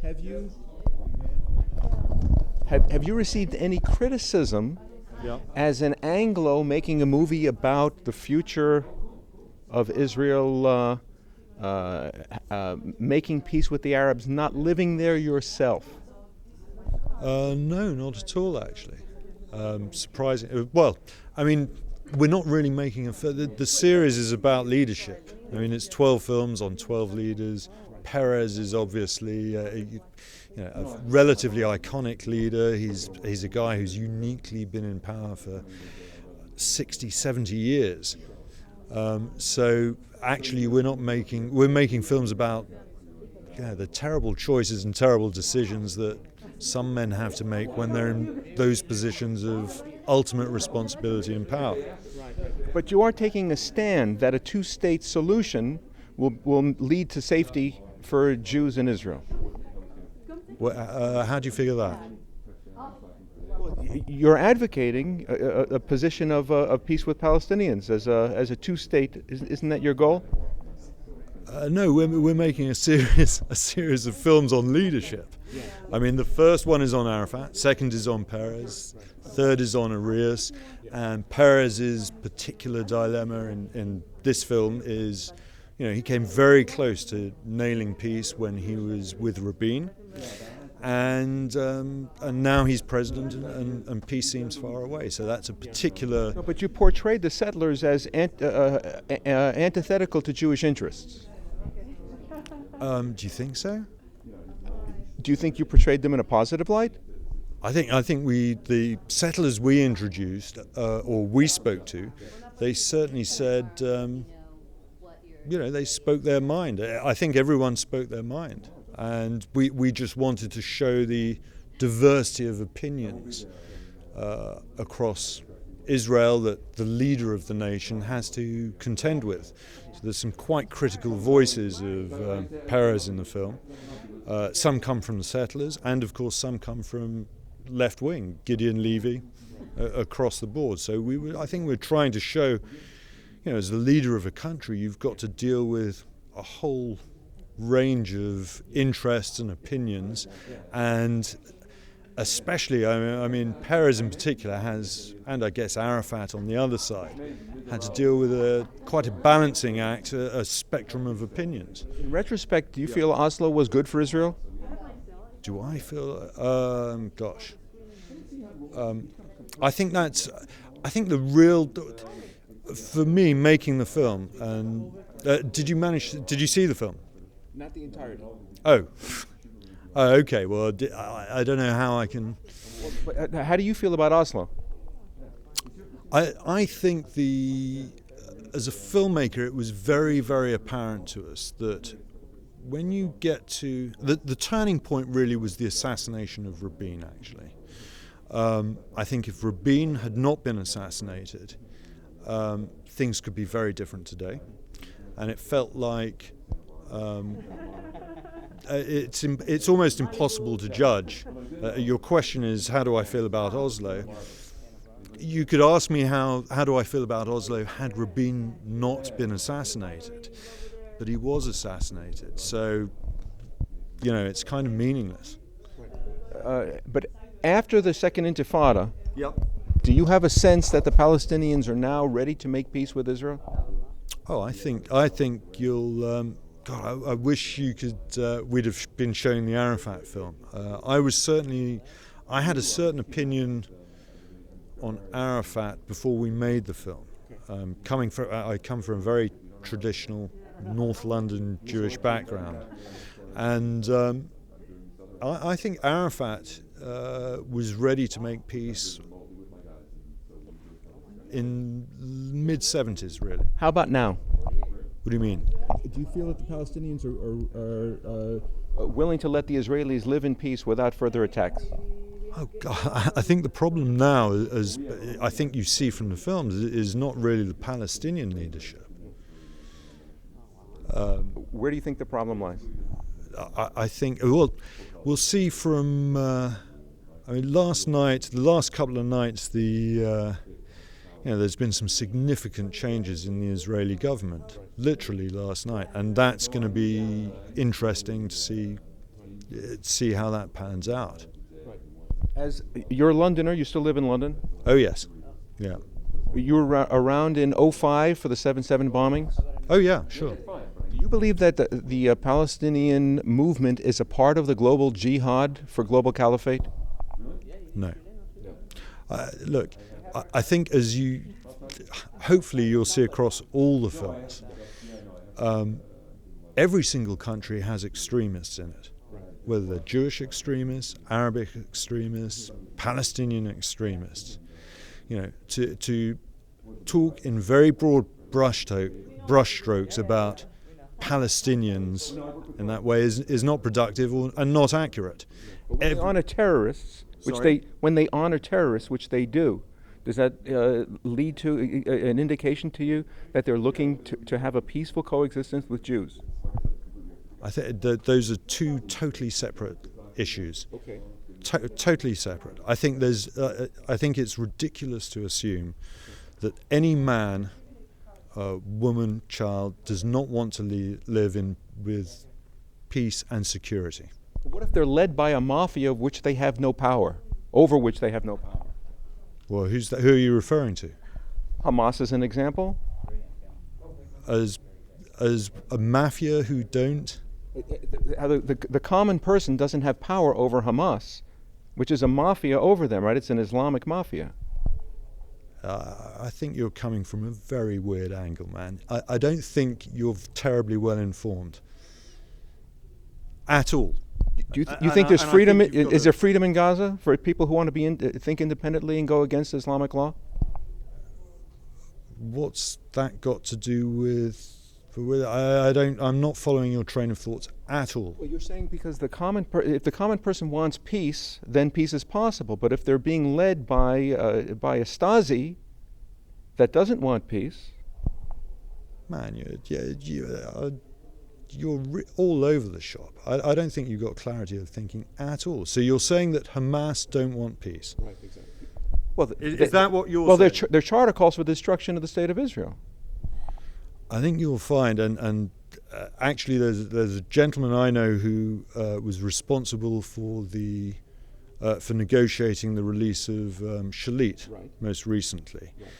Have you received any criticism as an Anglo making a movie about the future of Israel, making peace with the Arabs, not living there yourself? No, not at all, actually. Surprising. Well, I mean, we're not really making the series is about leadership. I mean, it's 12 films on 12 leaders. Peres is obviously a relatively iconic leader. He's a guy who's uniquely been in power for 60, 70 years. So actually, we're making films about the terrible choices and terrible decisions that some men have to make when they're in those positions of ultimate responsibility and power. But you are taking a stand that a two-state solution will lead to safety for Jews in Israel. Well, how do you figure that? You're advocating a position of peace with Palestinians as a two-state. Isn't that your goal? No, we're making a series of films on leadership. I mean, the first one is on Arafat, second is on Peres, third is on Arias, and Peres's particular dilemma in this film is, he came very close to nailing peace when he was with Rabin, and now he's president, and peace seems far away. So that's a particular. No, but you portrayed the settlers as antithetical to Jewish interests. Do you think so? Do you think you portrayed them in a positive light? I think the settlers we introduced or we spoke to, they certainly said, they spoke their mind. I think everyone spoke their mind, and we just wanted to show the diversity of opinions across Israel that the leader of the nation has to contend with. So there's some quite critical voices of Peres in the film. Some come from the settlers, and of course some come from left wing, Gideon Levy, across the board. So I think we're trying to show, as the leader of a country, you've got to deal with a whole range of interests and opinions, and especially, I mean, Peres in particular has, and I guess Arafat on the other side, had to deal with quite a balancing act, a spectrum of opinions. In retrospect, do you feel Oslo was good for Israel? Do I feel? I think the real, for me, making the film. And did you see the film? Not the entirety. Oh, okay. Well, I don't know how I can. How do you feel about Oslo? I think as a filmmaker, it was very, very apparent to us that when you get to the turning point, really was the assassination of Rabin. Actually, I think if Rabin had not been assassinated, things could be very different today, and it felt like it's almost impossible to judge. Your question is, how do I feel about Oslo? You could ask me how do I feel about Oslo had Rabin not been assassinated, but he was assassinated, so it's kind of meaningless. But after the Second Intifada, yep. Do you have a sense that the Palestinians are now ready to make peace with Israel? Oh, I think you'll. God, I wish you could. We'd have been showing the Arafat film. I had a certain opinion on Arafat before we made the film. I come from a very traditional North London Jewish background, and I think Arafat was ready to make peace in mid-70s, really. How about now? What do you mean? Do you feel that the Palestinians are willing to let the Israelis live in peace without further attacks? Oh God! I think the problem now, as I think you see from the films, is not really the Palestinian leadership. Where do you think the problem lies? I think we'll see from. The last couple of nights, there's been some significant changes in the Israeli government, literally last night, and that's going to be interesting to see see how that pans out. As you're a Londoner, you still live in London? Oh yes, yeah. You were around in '05 for the 7/7 bombings? Oh yeah, sure. Do you believe that the Palestinian movement is a part of the global jihad for global caliphate? No. Look, I think hopefully you'll see across all the films, every single country has extremists in it, whether they're Jewish extremists, Arabic extremists, Palestinian extremists. You know, to talk in very broad brushstrokes about Palestinians in that way is not productive and not accurate. When they honor terrorists, which they do, does that lead to an indication to you that they're looking to have a peaceful coexistence with Jews? I think that those are two totally separate issues. Okay. Totally separate. I think it's ridiculous to assume that any man, woman, child does not want to live with peace and security. What if they're led by a mafia over which they have no power? Well, who are you referring to? Hamas is an example. As a mafia who don't? The common person doesn't have power over Hamas, which is a mafia over them, right? It's an Islamic mafia. I think you're coming from a very weird angle, man. I don't think you're terribly well informed at all. Do you think there's freedom? Is there freedom in Gaza for people who want to think independently and go against Islamic law? What's that got to do with? I'm not following your train of thoughts at all. Well, you're saying because if the common person wants peace, then peace is possible. But if they're being led by a Stasi that doesn't want peace, man, you're all over the shop. I don't think you've got clarity of thinking at all. So you're saying that Hamas don't want peace? Right, exactly. Well, is that what you're saying? Well, their charter calls for the destruction of the state of Israel. I think you'll find, and actually there's a gentleman I know who was responsible for for negotiating the release of Shalit most recently. Right.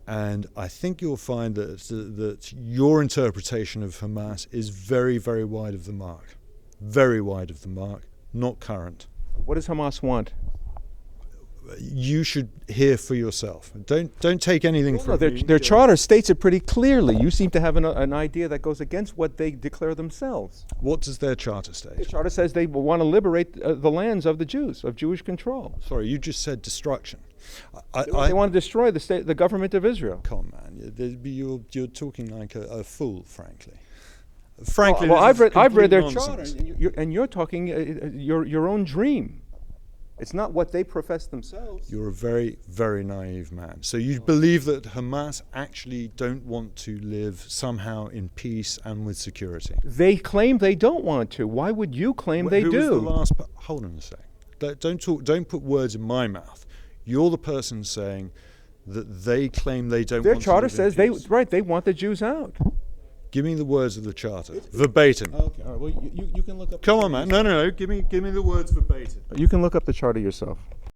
And I think you'll find that your interpretation of Hamas is very, very wide of the mark. Very wide of the mark, not current. What does Hamas want? You should hear for yourself. Don't take anything from me. Their charter states it pretty clearly. You seem to have an idea that goes against what they declare themselves. What does their charter state? The charter says they want to liberate the lands of the Jews, of Jewish control. Sorry, you just said destruction. They want to destroy the government of Israel. Come on, man, you're talking like a fool, frankly. Frankly, well, I've read their nonsense. charter, and you're talking your own dream. It's not what they profess themselves. You're a very, very naive man. So you believe that Hamas actually don't want to live somehow in peace and with security? They claim they don't want to. Why would you claim they do? Who was the last? Hold on a sec. Don't put words in my mouth. You're the person saying that they claim they don't want to live in peace. Their charter says they want the Jews out. Give me the words of the charter, verbatim. Okay, all right. Well, you can look up. Come on, man. No. Give me the words verbatim. You can look up the charter yourself.